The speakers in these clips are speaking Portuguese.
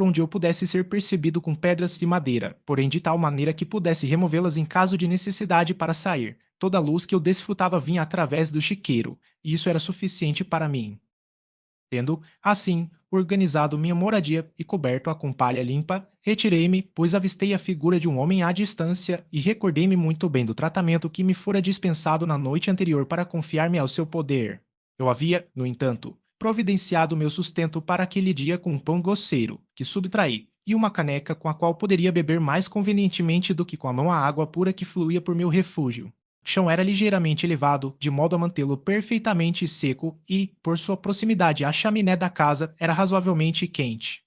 onde eu pudesse ser percebido com pedras de madeira, porém de tal maneira que pudesse removê-las em caso de necessidade para sair. Toda a luz que eu desfrutava vinha através do chiqueiro, e isso era suficiente para mim. Tendo, assim, organizado minha moradia e coberto-a com palha limpa, retirei-me, pois avistei a figura de um homem à distância e recordei-me muito bem do tratamento que me fora dispensado na noite anterior para confiar-me ao seu poder. Eu havia, no entanto, providenciado meu sustento para aquele dia com um pão grosseiro, que subtraí, e uma caneca com a qual poderia beber mais convenientemente do que com a mão a água pura que fluía por meu refúgio. O chão era ligeiramente elevado, de modo a mantê-lo perfeitamente seco e, por sua proximidade à chaminé da casa, era razoavelmente quente.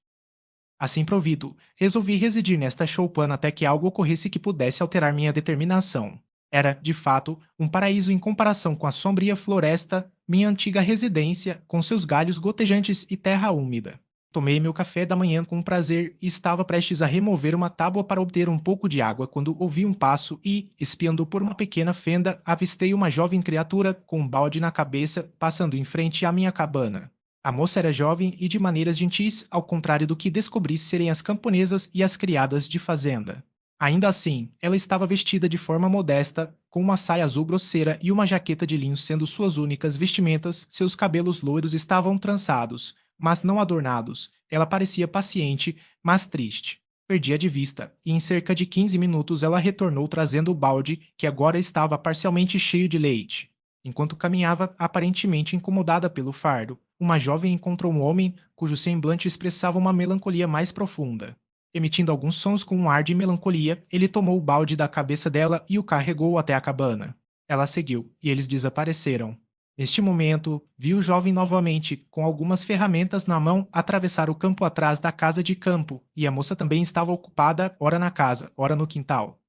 Assim provido, resolvi residir nesta choupana até que algo ocorresse que pudesse alterar minha determinação. Era, de fato, um paraíso em comparação com a sombria floresta, minha antiga residência, com seus galhos gotejantes e terra úmida. Tomei meu café da manhã com prazer e estava prestes a remover uma tábua para obter um pouco de água quando ouvi um passo e, espiando por uma pequena fenda, avistei uma jovem criatura com um balde na cabeça passando em frente à minha cabana. A moça era jovem e de maneiras gentis, ao contrário do que descobri serem as camponesas e as criadas de fazenda. Ainda assim, ela estava vestida de forma modesta, com uma saia azul grosseira e uma jaqueta de linho sendo suas únicas vestimentas, seus cabelos loiros estavam trançados, mas não adornados. Ela parecia paciente, mas triste. Perdi-a de vista, e em cerca de 15 minutos ela retornou trazendo o balde, que agora estava parcialmente cheio de leite. Enquanto caminhava, aparentemente incomodada pelo fardo, uma jovem encontrou um homem cujo semblante expressava uma melancolia mais profunda. Emitindo alguns sons com um ar de melancolia, ele tomou o balde da cabeça dela e o carregou até a cabana. Ela seguiu, e eles desapareceram. Neste momento, vi o jovem novamente, com algumas ferramentas na mão, atravessar o campo atrás da casa de campo, e a moça também estava ocupada, ora na casa, ora no quintal.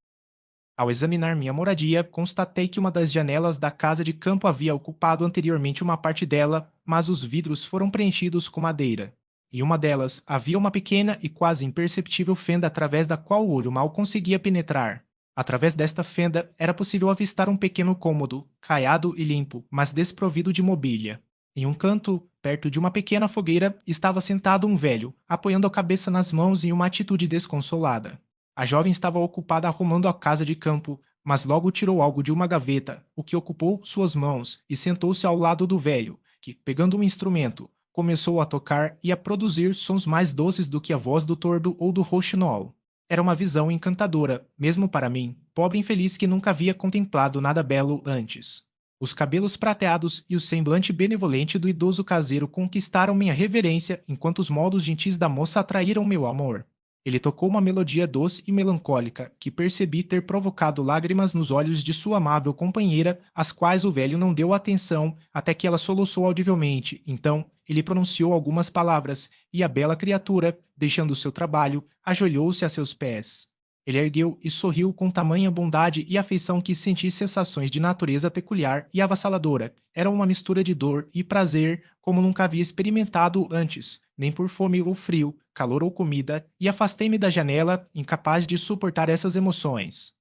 Ao examinar minha moradia, constatei que uma das janelas da casa de campo havia ocupado anteriormente uma parte dela, mas os vidros foram preenchidos com madeira. Em uma delas havia uma pequena e quase imperceptível fenda através da qual o olho mal conseguia penetrar. Através desta fenda era possível avistar um pequeno cômodo, caiado e limpo, mas desprovido de mobília. Em um canto, perto de uma pequena fogueira, estava sentado um velho, apoiando a cabeça nas mãos em uma atitude desconsolada. A jovem estava ocupada arrumando a casa de campo, mas logo tirou algo de uma gaveta, o que ocupou suas mãos, e sentou-se ao lado do velho, que, pegando um instrumento, começou a tocar e a produzir sons mais doces do que a voz do tordo ou do rouxinol. Era uma visão encantadora, mesmo para mim, pobre infeliz que nunca havia contemplado nada belo antes. Os cabelos prateados e o semblante benevolente do idoso caseiro conquistaram minha reverência, enquanto os modos gentis da moça atraíram meu amor. Ele tocou uma melodia doce e melancólica, que percebi ter provocado lágrimas nos olhos de sua amável companheira, às quais o velho não deu atenção até que ela soluçou audivelmente. Então, ele pronunciou algumas palavras, e a bela criatura, deixando o seu trabalho, ajoelhou-se a seus pés. Ele ergueu e sorriu com tamanha bondade e afeição que senti sensações de natureza peculiar e avassaladora. Era uma mistura de dor e prazer como nunca havia experimentado antes, nem por fome ou frio, calor ou comida, e afastei-me da janela, incapaz de suportar essas emoções.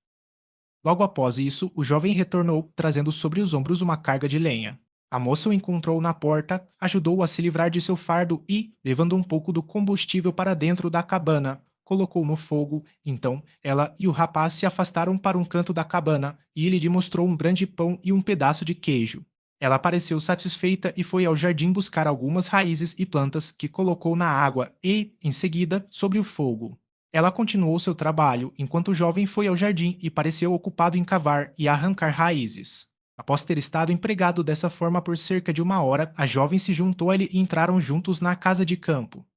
Logo após isso, o jovem retornou, trazendo sobre os ombros uma carga de lenha. A moça o encontrou na porta, ajudou-o a se livrar de seu fardo e, levando um pouco do combustível para dentro da cabana, colocou no fogo. Então, ela e o rapaz se afastaram para um canto da cabana e ele lhe mostrou um grande pão e um pedaço de queijo. Ela pareceu satisfeita e foi ao jardim buscar algumas raízes e plantas que colocou na água e, em seguida, sobre o fogo. Ela continuou seu trabalho, enquanto o jovem foi ao jardim e pareceu ocupado em cavar e arrancar raízes. Após ter estado empregado dessa forma por cerca de uma hora, a jovem se juntou a ele e entraram juntos na casa de campo.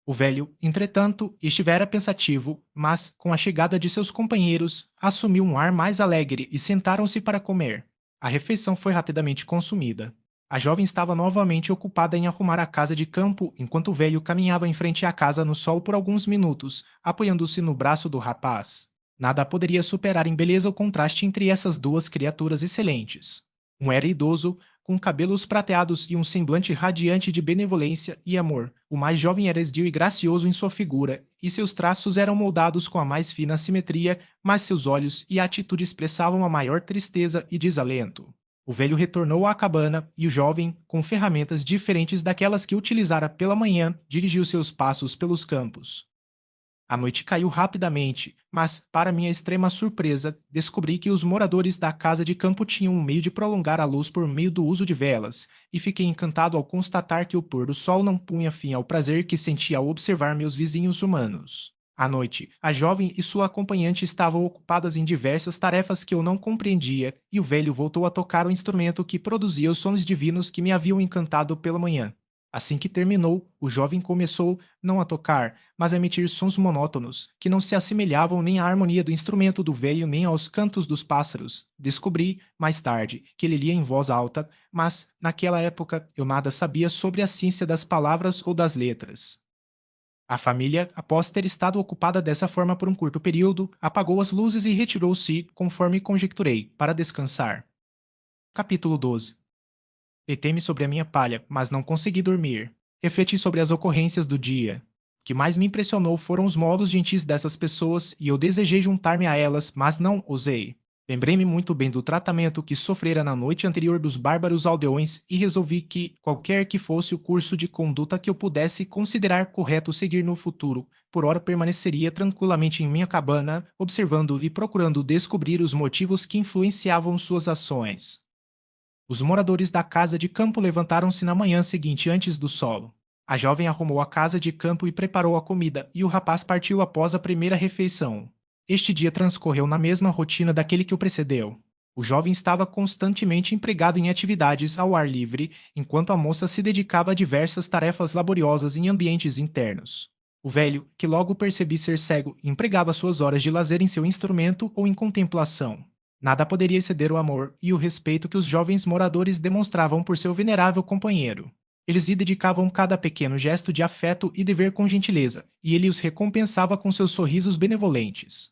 O velho, entretanto, estivera pensativo, mas, com a chegada de seus companheiros, assumiu um ar mais alegre e sentaram-se para comer. A refeição foi rapidamente consumida. A jovem estava novamente ocupada em arrumar a casa de campo, enquanto o velho caminhava em frente à casa no sol por alguns minutos, apoiando-se no braço do rapaz. Nada poderia superar em beleza o contraste entre essas duas criaturas excelentes. Um era idoso, com cabelos prateados e um semblante radiante de benevolência e amor. O mais jovem era esguio e gracioso em sua figura, e seus traços eram moldados com a mais fina simetria, mas seus olhos e atitude expressavam a maior tristeza e desalento. O velho retornou à cabana e o jovem, com ferramentas diferentes daquelas que utilizara pela manhã, dirigiu seus passos pelos campos. A noite caiu rapidamente, mas, para minha extrema surpresa, descobri que os moradores da casa de campo tinham um meio de prolongar a luz por meio do uso de velas, e fiquei encantado ao constatar que o pôr do sol não punha fim ao prazer que sentia ao observar meus vizinhos humanos. À noite, a jovem e sua acompanhante estavam ocupadas em diversas tarefas que eu não compreendia, e o velho voltou a tocar o instrumento que produzia os sons divinos que me haviam encantado pela manhã. Assim que terminou, o jovem começou não a tocar, mas a emitir sons monótonos, que não se assemelhavam nem à harmonia do instrumento do velho nem aos cantos dos pássaros. Descobri, mais tarde, que ele lia em voz alta, mas, naquela época, eu nada sabia sobre a ciência das palavras ou das letras. A família, após ter estado ocupada dessa forma por um curto período, apagou as luzes e retirou-se, conforme conjecturei, para descansar. Capítulo 12. Deitei-me sobre a minha palha, mas não consegui dormir. Refleti sobre as ocorrências do dia. O que mais me impressionou foram os modos gentis dessas pessoas e eu desejei juntar-me a elas, mas não ousei. Lembrei-me muito bem do tratamento que sofrera na noite anterior dos bárbaros aldeões e resolvi que, qualquer que fosse o curso de conduta que eu pudesse considerar correto seguir no futuro, por ora permaneceria tranquilamente em minha cabana, observando e procurando descobrir os motivos que influenciavam suas ações. Os moradores da casa de campo levantaram-se na manhã seguinte antes do solo. A jovem arrumou a casa de campo e preparou a comida, e o rapaz partiu após a primeira refeição. Este dia transcorreu na mesma rotina daquele que o precedeu. O jovem estava constantemente empregado em atividades ao ar livre, enquanto a moça se dedicava a diversas tarefas laboriosas em ambientes internos. O velho, que logo percebi ser cego, empregava suas horas de lazer em seu instrumento ou em contemplação. Nada poderia exceder o amor e o respeito que os jovens moradores demonstravam por seu venerável companheiro. Eles lhe dedicavam cada pequeno gesto de afeto e dever com gentileza, e ele os recompensava com seus sorrisos benevolentes.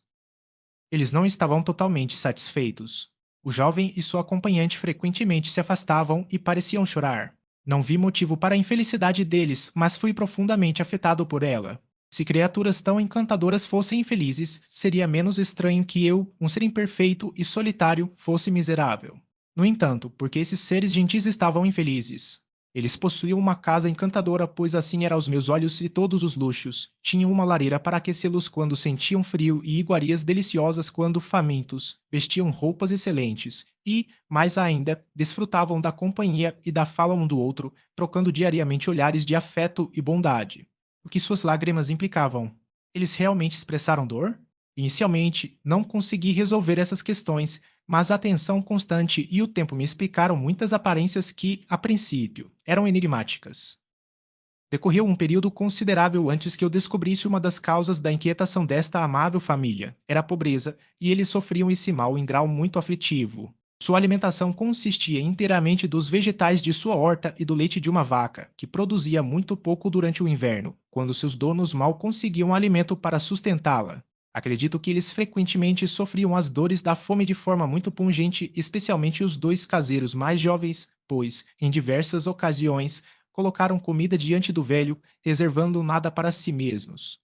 Eles não estavam totalmente satisfeitos. O jovem e sua acompanhante frequentemente se afastavam e pareciam chorar. Não vi motivo para a infelicidade deles, mas fui profundamente afetado por ela. Se criaturas tão encantadoras fossem infelizes, seria menos estranho que eu, um ser imperfeito e solitário, fosse miserável. No entanto, porque esses seres gentis estavam infelizes? Eles possuíam uma casa encantadora, pois assim era aos meus olhos e todos os luxos. Tinham uma lareira para aquecê-los quando sentiam frio e iguarias deliciosas quando famintos. Vestiam roupas excelentes e, mais ainda, desfrutavam da companhia e da fala um do outro, trocando diariamente olhares de afeto e bondade. O que suas lágrimas implicavam? Eles realmente expressaram dor? Inicialmente, não consegui resolver essas questões, mas a atenção constante e o tempo me explicaram muitas aparências que, a princípio, eram enigmáticas. Decorreu um período considerável antes que eu descobrisse uma das causas da inquietação desta amável família. Era a pobreza, e eles sofriam esse mal em grau muito aflitivo. Sua alimentação consistia inteiramente dos vegetais de sua horta e do leite de uma vaca, que produzia muito pouco durante o inverno, quando seus donos mal conseguiam alimento para sustentá-la. Acredito que eles frequentemente sofriam as dores da fome de forma muito pungente, especialmente os dois caseiros mais jovens, pois, em diversas ocasiões, colocaram comida diante do velho, reservando nada para si mesmos.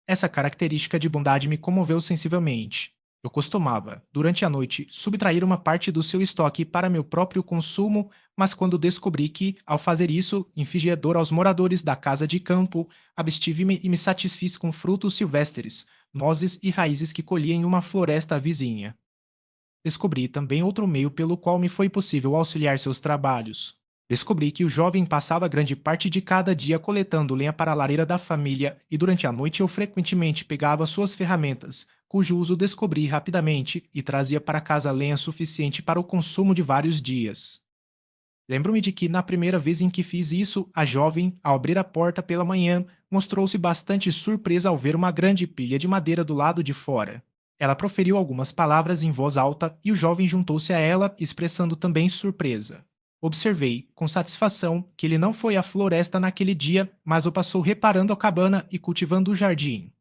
Essa característica de bondade me comoveu sensivelmente. Eu costumava, durante a noite, subtrair uma parte do seu estoque para meu próprio consumo, mas quando descobri que, ao fazer isso, infligia dor aos moradores da casa de campo, abstive-me e me satisfiz com frutos silvestres, nozes e raízes que colhia em uma floresta vizinha. Descobri também outro meio pelo qual me foi possível auxiliar seus trabalhos. Descobri que o jovem passava grande parte de cada dia coletando lenha para a lareira da família e durante a noite eu frequentemente pegava suas ferramentas, cujo uso descobri rapidamente e trazia para casa lenha suficiente para o consumo de vários dias. Lembro-me de que, na primeira vez em que fiz isso, a jovem, ao abrir a porta pela manhã, mostrou-se bastante surpresa ao ver uma grande pilha de madeira do lado de fora. Ela proferiu algumas palavras em voz alta e o jovem juntou-se a ela, expressando também surpresa. Observei, com satisfação, que ele não foi à floresta naquele dia, mas o passou reparando a cabana e cultivando o jardim.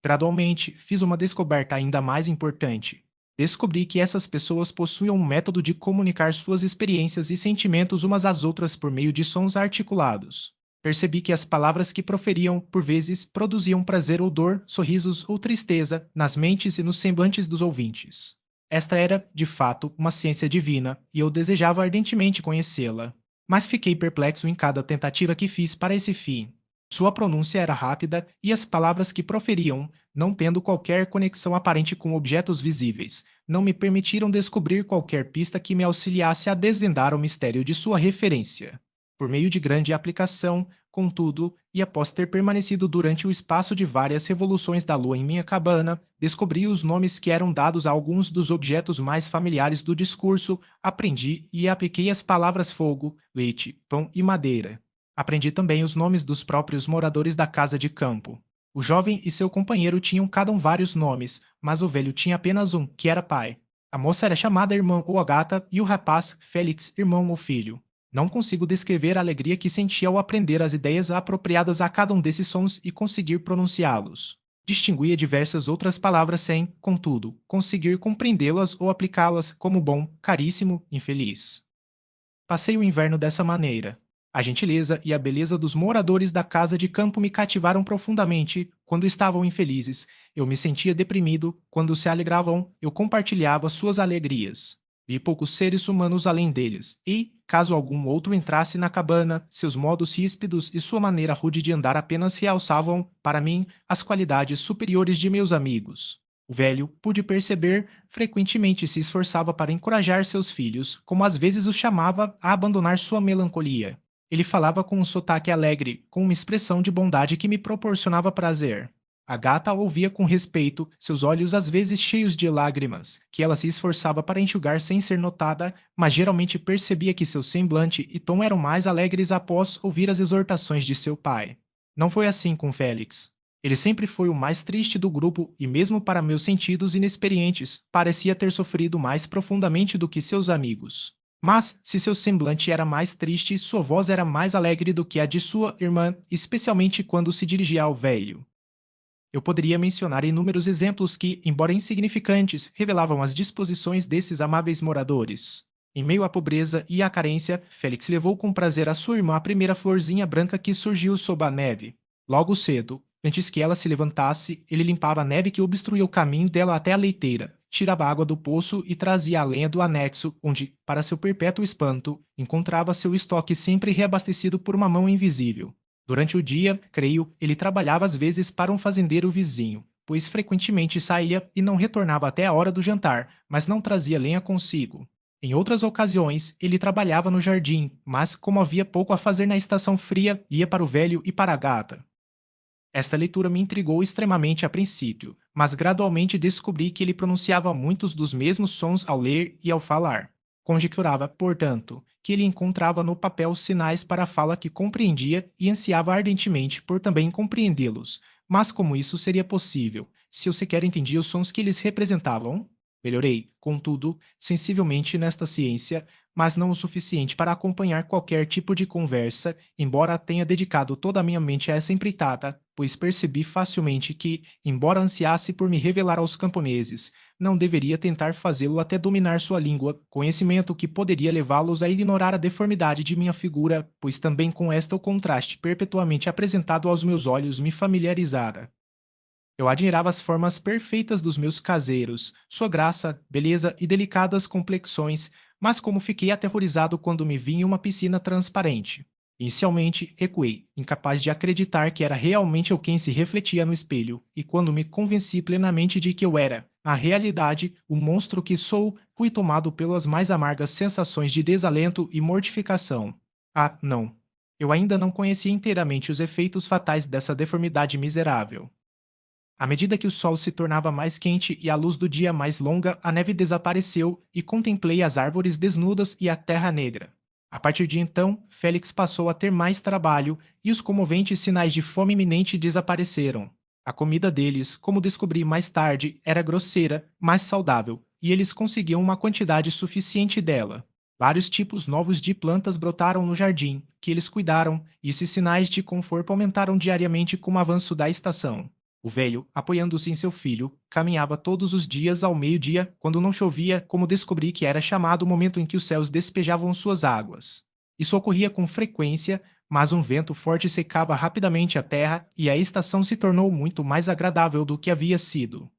Gradualmente, fiz uma descoberta ainda mais importante. Descobri que essas pessoas possuíam um método de comunicar suas experiências e sentimentos umas às outras por meio de sons articulados. Percebi que as palavras que proferiam, por vezes, produziam prazer ou dor, sorrisos ou tristeza nas mentes e nos semblantes dos ouvintes. Esta era, de fato, uma ciência divina, e eu desejava ardentemente conhecê-la. Mas fiquei perplexo em cada tentativa que fiz para esse fim. Sua pronúncia era rápida e as palavras que proferiam, não tendo qualquer conexão aparente com objetos visíveis, não me permitiram descobrir qualquer pista que me auxiliasse a desvendar o mistério de sua referência. Por meio de grande aplicação, contudo, e após ter permanecido durante o espaço de várias revoluções da Lua em minha cabana, descobri os nomes que eram dados a alguns dos objetos mais familiares do discurso, aprendi e apliquei as palavras fogo, leite, pão e madeira. Aprendi também os nomes dos próprios moradores da casa de campo. O jovem e seu companheiro tinham cada um vários nomes, mas o velho tinha apenas um, que era pai. A moça era chamada irmã ou Agata e o rapaz, Félix, irmão ou filho. Não consigo descrever a alegria que senti ao aprender as ideias apropriadas a cada um desses sons e conseguir pronunciá-los. Distinguia diversas outras palavras sem, contudo, conseguir compreendê-las ou aplicá-las como bom, caríssimo, infeliz. Passei o inverno dessa maneira. A gentileza e a beleza dos moradores da casa de campo me cativaram profundamente quando estavam infelizes. Eu me sentia deprimido quando se alegravam, eu compartilhava suas alegrias. Vi poucos seres humanos além deles, e, caso algum outro entrasse na cabana, seus modos ríspidos e sua maneira rude de andar apenas realçavam, para mim, as qualidades superiores de meus amigos. O velho, pude perceber, frequentemente se esforçava para encorajar seus filhos, como às vezes os chamava a abandonar sua melancolia. Ele falava com um sotaque alegre, com uma expressão de bondade que me proporcionava prazer. A gata ouvia com respeito, seus olhos às vezes cheios de lágrimas, que ela se esforçava para enxugar sem ser notada, mas geralmente percebia que seu semblante e tom eram mais alegres após ouvir as exortações de seu pai. Não foi assim com Félix. Ele sempre foi o mais triste do grupo e, mesmo para meus sentidos inexperientes, parecia ter sofrido mais profundamente do que seus amigos. Mas, se seu semblante era mais triste, sua voz era mais alegre do que a de sua irmã, especialmente quando se dirigia ao velho. Eu poderia mencionar inúmeros exemplos que, embora insignificantes, revelavam as disposições desses amáveis moradores. Em meio à pobreza e à carência, Félix levou com prazer à sua irmã a primeira florzinha branca que surgiu sob a neve. Logo cedo, antes que ela se levantasse, ele limpava a neve que obstruía o caminho dela até a leiteira, tirava a água do poço e trazia a lenha do anexo, onde, para seu perpétuo espanto, encontrava seu estoque sempre reabastecido por uma mão invisível. Durante o dia, creio, ele trabalhava às vezes para um fazendeiro vizinho, pois frequentemente saía e não retornava até a hora do jantar, mas não trazia lenha consigo. Em outras ocasiões, ele trabalhava no jardim, mas, como havia pouco a fazer na estação fria, ia para o velho e para a gata. Esta leitura me intrigou extremamente a princípio, mas gradualmente descobri que ele pronunciava muitos dos mesmos sons ao ler e ao falar. Conjecturava, portanto, que ele encontrava no papel sinais para a fala que compreendia e ansiava ardentemente por também compreendê-los. Mas como isso seria possível, se eu sequer entendia os sons que eles representavam? Melhorei, contudo, sensivelmente nesta ciência, mas não o suficiente para acompanhar qualquer tipo de conversa, embora tenha dedicado toda a minha mente a essa empreitada, pois percebi facilmente que, embora ansiasse por me revelar aos camponeses, não deveria tentar fazê-lo até dominar sua língua, conhecimento que poderia levá-los a ignorar a deformidade de minha figura, pois também com esta o contraste perpetuamente apresentado aos meus olhos me familiarizara. Eu admirava as formas perfeitas dos meus caseiros, sua graça, beleza e delicadas complexões, mas como fiquei aterrorizado quando me vi em uma piscina transparente. Inicialmente, recuei, incapaz de acreditar que era realmente eu quem se refletia no espelho, e quando me convenci plenamente de que eu era, na realidade, o monstro que sou, fui tomado pelas mais amargas sensações de desalento e mortificação. Ah, não. Eu ainda não conhecia inteiramente os efeitos fatais dessa deformidade miserável. À medida que o sol se tornava mais quente e a luz do dia mais longa, a neve desapareceu e contemplei as árvores desnudas e a terra negra. A partir de então, Félix passou a ter mais trabalho e os comoventes sinais de fome iminente desapareceram. A comida deles, como descobri mais tarde, era grosseira, mas saudável, e eles conseguiam uma quantidade suficiente dela. Vários tipos novos de plantas brotaram no jardim, que eles cuidaram, e esses sinais de conforto aumentaram diariamente com o avanço da estação. O velho, apoiando-se em seu filho, caminhava todos os dias ao meio-dia, quando não chovia, como descobri que era chamado o momento em que os céus despejavam suas águas. Isso ocorria com frequência, mas um vento forte secava rapidamente a terra e a estação se tornou muito mais agradável do que havia sido.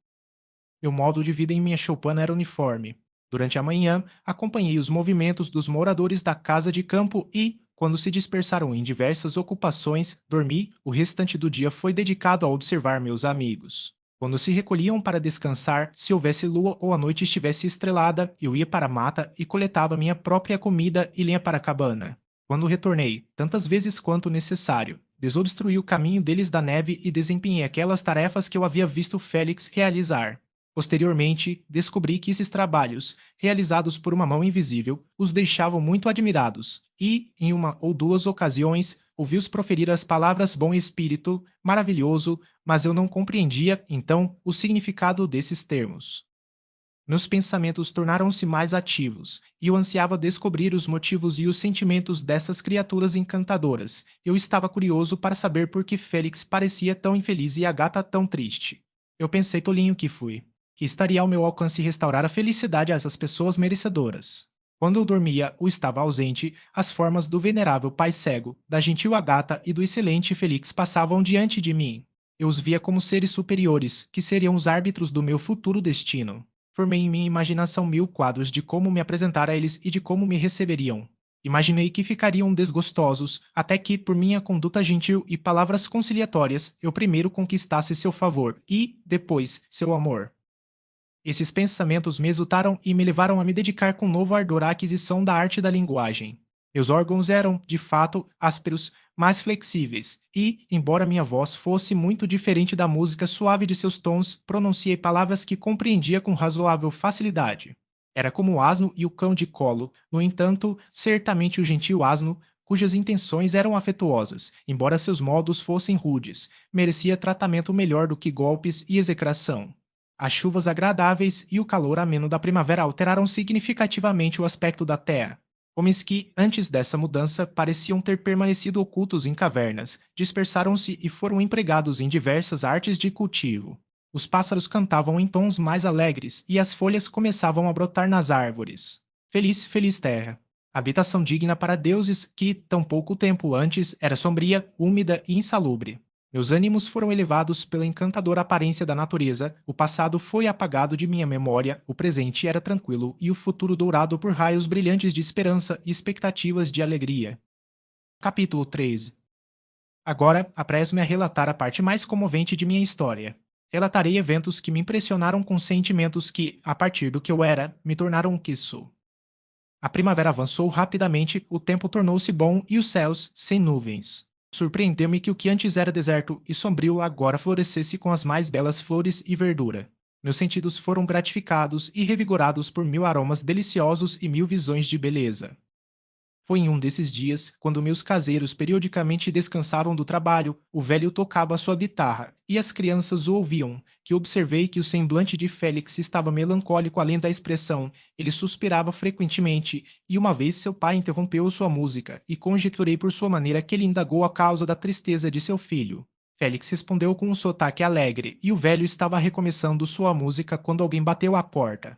Meu modo de vida em minha choupana era uniforme. Durante a manhã, acompanhei os movimentos dos moradores da casa de campo e, quando se dispersaram em diversas ocupações, dormi. O restante do dia foi dedicado a observar meus amigos. Quando se recolhiam para descansar, se houvesse lua ou a noite estivesse estrelada, eu ia para a mata e coletava minha própria comida e lenha para a cabana. Quando retornei, tantas vezes quanto necessário, desobstruí o caminho deles da neve e desempenhei aquelas tarefas que eu havia visto Félix realizar. Posteriormente, descobri que esses trabalhos, realizados por uma mão invisível, os deixavam muito admirados, e, em uma ou duas ocasiões, ouvi-os proferir as palavras bom espírito, maravilhoso, mas eu não compreendia, então, o significado desses termos. Meus pensamentos tornaram-se mais ativos, e eu ansiava descobrir os motivos e os sentimentos dessas criaturas encantadoras. Eu estava curioso para saber por que Félix parecia tão infeliz e a gata tão triste. Eu pensei, tolinho que fui, que estaria ao meu alcance restaurar a felicidade a essas pessoas merecedoras. Quando eu dormia ou estava ausente, as formas do venerável pai cego, da gentil Agata e do excelente Félix passavam diante de mim. Eu os via como seres superiores, que seriam os árbitros do meu futuro destino. Formei em minha imaginação 1000 quadros de como me apresentar a eles e de como me receberiam. Imaginei que ficariam desgostosos, até que, por minha conduta gentil e palavras conciliatórias, eu primeiro conquistasse seu favor e, depois, seu amor. Esses pensamentos me exultaram e me levaram a me dedicar com novo ardor à aquisição da arte da linguagem. Meus órgãos eram, de fato, ásperos, mas flexíveis, e, embora minha voz fosse muito diferente da música suave de seus tons, pronunciei palavras que compreendia com razoável facilidade. Era como o asno e o cão de colo, no entanto, certamente o gentil asno, cujas intenções eram afetuosas, embora seus modos fossem rudes, merecia tratamento melhor do que golpes e execração. As chuvas agradáveis e o calor ameno da primavera alteraram significativamente o aspecto da terra. Homens que, antes dessa mudança, pareciam ter permanecido ocultos em cavernas, dispersaram-se e foram empregados em diversas artes de cultivo. Os pássaros cantavam em tons mais alegres e as folhas começavam a brotar nas árvores. Feliz, feliz terra! Habitação digna para deuses que, tão pouco tempo antes, era sombria, úmida e insalubre. Meus ânimos foram elevados pela encantadora aparência da natureza, o passado foi apagado de minha memória, o presente era tranquilo e o futuro dourado por raios brilhantes de esperança e expectativas de alegria. Capítulo 13. Agora, apresso-me a relatar a parte mais comovente de minha história. Relatarei eventos que me impressionaram com sentimentos que, a partir do que eu era, me tornaram o que sou. A primavera avançou rapidamente, o tempo tornou-se bom e os céus sem nuvens. Surpreendeu-me que o que antes era deserto e sombrio agora florescesse com as mais belas flores e verdura. Meus sentidos foram gratificados e revigorados por 1000 aromas deliciosos e 1000 visões de beleza. Foi em um desses dias, quando meus caseiros periodicamente descansavam do trabalho, o velho tocava sua guitarra, e as crianças o ouviam, que observei que o semblante de Félix estava melancólico além da expressão, ele suspirava frequentemente, e uma vez seu pai interrompeu sua música, e conjecturei por sua maneira que ele indagou a causa da tristeza de seu filho. Félix respondeu com um sotaque alegre, e o velho estava recomeçando sua música quando alguém bateu à porta.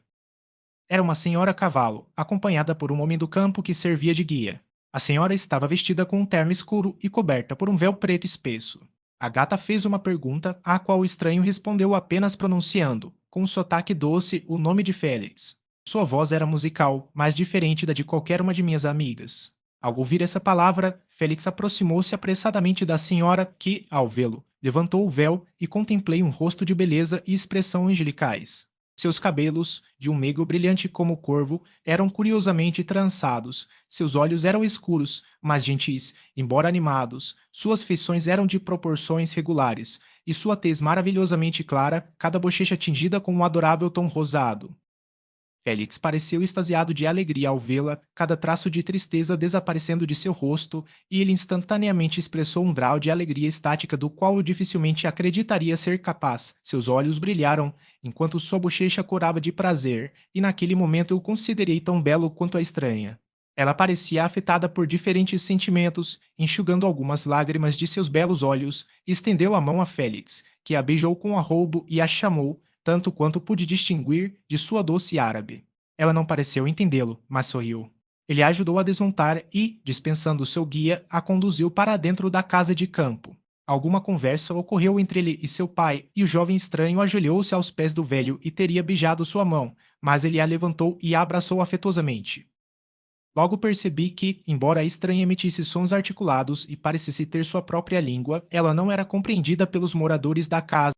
Era uma senhora a cavalo, acompanhada por um homem do campo que servia de guia. A senhora estava vestida com um terno escuro e coberta por um véu preto espesso. A gata fez uma pergunta, à qual o estranho respondeu apenas pronunciando, com um sotaque doce, o nome de Félix. Sua voz era musical, mas diferente da de qualquer uma de minhas amigas. Ao ouvir essa palavra, Félix aproximou-se apressadamente da senhora, que, ao vê-lo, levantou o véu e contemplei um rosto de beleza e expressão angelicais. Seus cabelos, de um meigo brilhante como o corvo, eram curiosamente trançados. Seus olhos eram escuros, mas gentis, embora animados. Suas feições eram de proporções regulares, e sua tez maravilhosamente clara, cada bochecha tingida com um adorável tom rosado. Félix pareceu extasiado de alegria ao vê-la, cada traço de tristeza desaparecendo de seu rosto, e ele instantaneamente expressou um grau de alegria estática do qual eu dificilmente acreditaria ser capaz. Seus olhos brilharam, enquanto sua bochecha corava de prazer, e naquele momento eu considerei tão belo quanto a estranha. Ela parecia afetada por diferentes sentimentos, enxugando algumas lágrimas de seus belos olhos, estendeu a mão a Félix, que a beijou com arroubo e a chamou, tanto quanto pude distinguir de sua doce árabe. Ela não pareceu entendê-lo, mas sorriu. Ele a ajudou a desmontar e, dispensando seu guia, a conduziu para dentro da casa de campo. Alguma conversa ocorreu entre ele e seu pai, e o jovem estranho ajoelhou-se aos pés do velho e teria beijado sua mão, mas ele a levantou e a abraçou afetuosamente. Logo percebi que, embora a estranha emitisse sons articulados e parecesse ter sua própria língua, ela não era compreendida pelos moradores da casa.